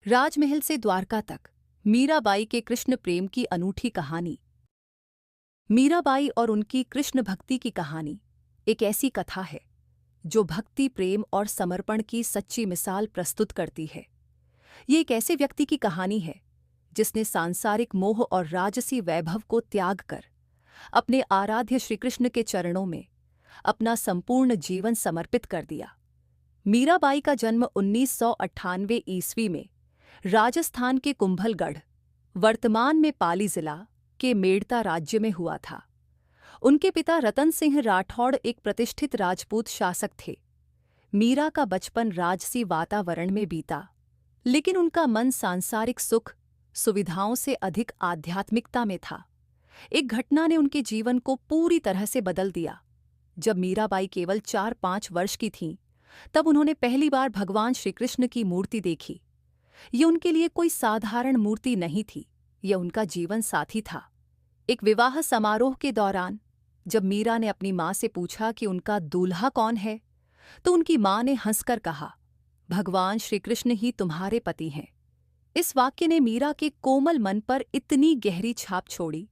राजमहल से द्वारका तक मीराबाई के कृष्ण प्रेम की अनूठी कहानी। मीराबाई और उनकी कृष्ण भक्ति की कहानी एक ऐसी कथा है जो भक्ति, प्रेम और समर्पण की सच्ची मिसाल प्रस्तुत करती है। ये एक ऐसे व्यक्ति की कहानी है जिसने सांसारिक मोह और राजसी वैभव को त्याग कर अपने आराध्य श्रीकृष्ण के चरणों में अपना संपूर्ण जीवन समर्पित कर दिया। मीराबाई का जन्म 1998 ईस्वी में राजस्थान के कुंभलगढ़, वर्तमान में पाली जिला के मेड़ता राज्य में हुआ था। उनके पिता रतन सिंह राठौड़ एक प्रतिष्ठित राजपूत शासक थे। मीरा का बचपन राजसी वातावरण में बीता, लेकिन उनका मन सांसारिक सुख सुविधाओं से अधिक आध्यात्मिकता में था। एक घटना ने उनके जीवन को पूरी तरह से बदल दिया। जब मीराबाई केवल 4-5 वर्ष की थीं, तब उन्होंने पहली बार भगवान श्रीकृष्ण की मूर्ति देखी। ये उनके लिए कोई साधारण मूर्ति नहीं थी, यह उनका जीवन साथी था। एक विवाह समारोह के दौरान जब मीरा ने अपनी माँ से पूछा कि उनका दूल्हा कौन है, तो उनकी माँ ने हंसकर कहा, भगवान श्रीकृष्ण ही तुम्हारे पति हैं। इस वाक्य ने मीरा के कोमल मन पर इतनी गहरी छाप छोड़ी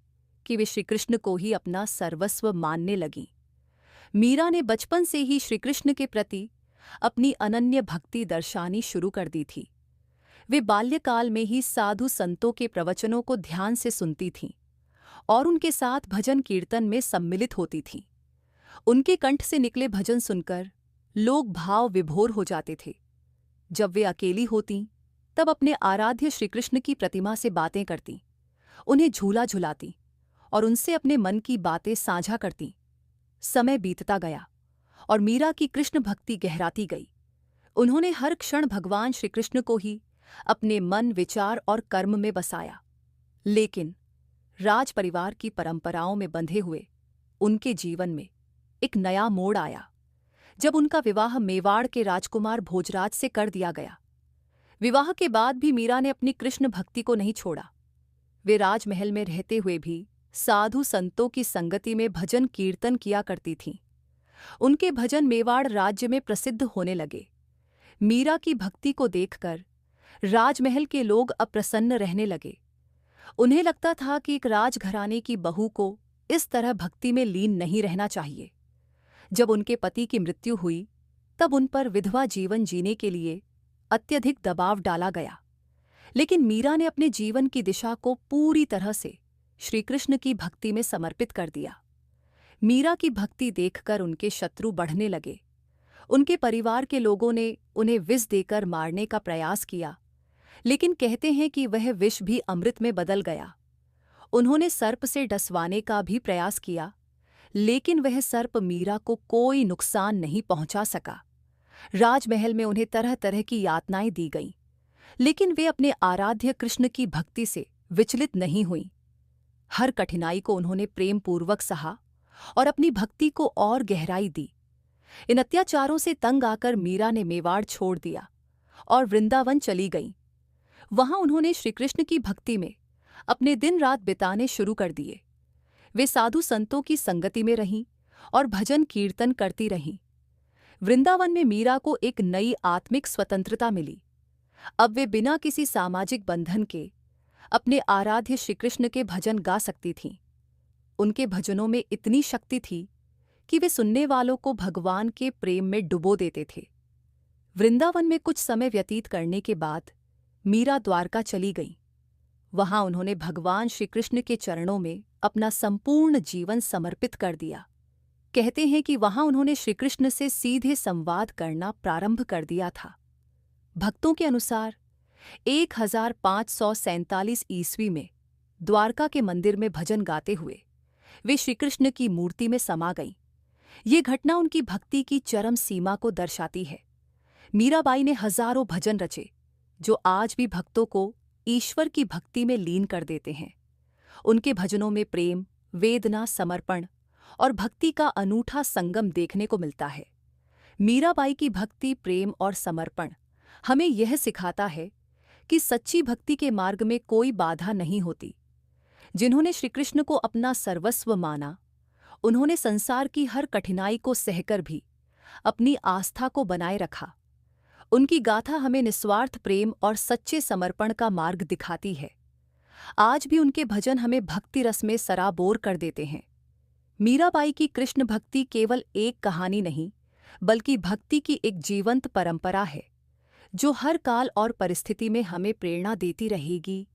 कि वे श्रीकृष्ण को ही अपना सर्वस्व मानने लगीं। मीरा ने बचपन से ही श्रीकृष्ण के प्रति अपनी अनन्य भक्ति दर्शानी शुरू कर दी थी। वे बाल्यकाल में ही साधु संतों के प्रवचनों को ध्यान से सुनती थीं और उनके साथ भजन कीर्तन में सम्मिलित होती थीं। उनके कंठ से निकले भजन सुनकर लोग भाव विभोर हो जाते थे। जब वे अकेली होतीं, तब अपने आराध्य श्रीकृष्ण की प्रतिमा से बातें करतीं, उन्हें झूला झुलातीं और उनसे अपने मन की बातें साझा करतीं। समय बीतता गया और मीरा की कृष्ण भक्ति गहराती गई। उन्होंने हर क्षण भगवान श्रीकृष्ण को ही अपने मन, विचार और कर्म में बसाया। लेकिन राज परिवार की परंपराओं में बंधे हुए उनके जीवन में एक नया मोड़ आया जब उनका विवाह मेवाड़ के राजकुमार भोजराज से कर दिया गया। विवाह के बाद भी मीरा ने अपनी कृष्ण भक्ति को नहीं छोड़ा। वे राजमहल में रहते हुए भी साधु संतों की संगति में भजन कीर्तन किया करती थीं। उनके भजन मेवाड़ राज्य में प्रसिद्ध होने लगे। मीरा की भक्ति को देखकर राजमहल के लोग अप्रसन्न रहने लगे। उन्हें लगता था कि एक राजघराने की बहू को इस तरह भक्ति में लीन नहीं रहना चाहिए। जब उनके पति की मृत्यु हुई, तब उन पर विधवा जीवन जीने के लिए अत्यधिक दबाव डाला गया। लेकिन मीरा ने अपने जीवन की दिशा को पूरी तरह से श्रीकृष्ण की भक्ति में समर्पित कर दिया। मीरा की भक्ति देखकर उनके शत्रु बढ़ने लगे। उनके परिवार के लोगों ने उन्हें विष देकर मारने का प्रयास किया, लेकिन कहते हैं कि वह विष भी अमृत में बदल गया। उन्होंने सर्प से डसवाने का भी प्रयास किया, लेकिन वह सर्प मीरा को कोई नुकसान नहीं पहुंचा सका। राजमहल में उन्हें तरह तरह की यातनाएं दी गईं, लेकिन वे अपने आराध्य कृष्ण की भक्ति से विचलित नहीं हुईं। हर कठिनाई को उन्होंने प्रेमपूर्वक सहा और अपनी भक्ति को और गहराई दी। इन अत्याचारों से तंग आकर मीरा ने मेवाड़ छोड़ दिया और वृंदावन चली गईं। वहां उन्होंने श्रीकृष्ण की भक्ति में अपने दिन रात बिताने शुरू कर दिए। वे साधु संतों की संगति में रहीं और भजन कीर्तन करती रहीं। वृंदावन में मीरा को एक नई आत्मिक स्वतंत्रता मिली। अब वे बिना किसी सामाजिक बंधन के अपने आराध्य श्रीकृष्ण के भजन गा सकती थीं। उनके भजनों में इतनी शक्ति थी कि वे सुनने वालों को भगवान के प्रेम में डुबो देते थे। वृंदावन में कुछ समय व्यतीत करने के बाद मीरा द्वारका चली गईं। वहां उन्होंने भगवान श्रीकृष्ण के चरणों में अपना संपूर्ण जीवन समर्पित कर दिया। कहते हैं कि वहां उन्होंने श्रीकृष्ण से सीधे संवाद करना प्रारंभ कर दिया था। भक्तों के अनुसार 1547 ईस्वी में द्वारका के मंदिर में भजन गाते हुए वे श्रीकृष्ण की मूर्ति में समा गईं। ये घटना उनकी भक्ति की चरम सीमा को दर्शाती है। मीराबाई ने हजारों भजन रचे जो आज भी भक्तों को ईश्वर की भक्ति में लीन कर देते हैं। उनके भजनों में प्रेम, वेदना, समर्पण और भक्ति का अनूठा संगम देखने को मिलता है। मीराबाई की भक्ति, प्रेम और समर्पण हमें यह सिखाता है कि सच्ची भक्ति के मार्ग में कोई बाधा नहीं होती। जिन्होंने श्रीकृष्ण को अपना सर्वस्व माना, उन्होंने संसार की हर कठिनाई को सहकर भी अपनी आस्था को बनाए रखा। उनकी गाथा हमें निस्वार्थ प्रेम और सच्चे समर्पण का मार्ग दिखाती है। आज भी उनके भजन हमें भक्ति रस में सराबोर कर देते हैं। मीराबाई की कृष्ण भक्ति केवल एक कहानी नहीं, बल्कि भक्ति की एक जीवंत परंपरा है, जो हर काल और परिस्थिति में हमें प्रेरणा देती रहेगी।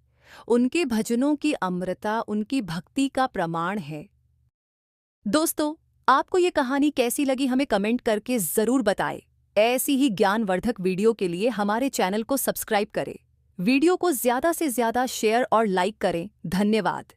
उनके भजनों की अमृता उनकी भक्ति का प्रमाण है। दोस्तों, आपको ये कहानी कैसी लगी हमें कमेंट करके ज़रूर बताएं। ऐसी ही ज्ञानवर्धक वीडियो के लिए हमारे चैनल को सब्सक्राइब करें। वीडियो को ज़्यादा से ज़्यादा शेयर और लाइक करें। धन्यवाद।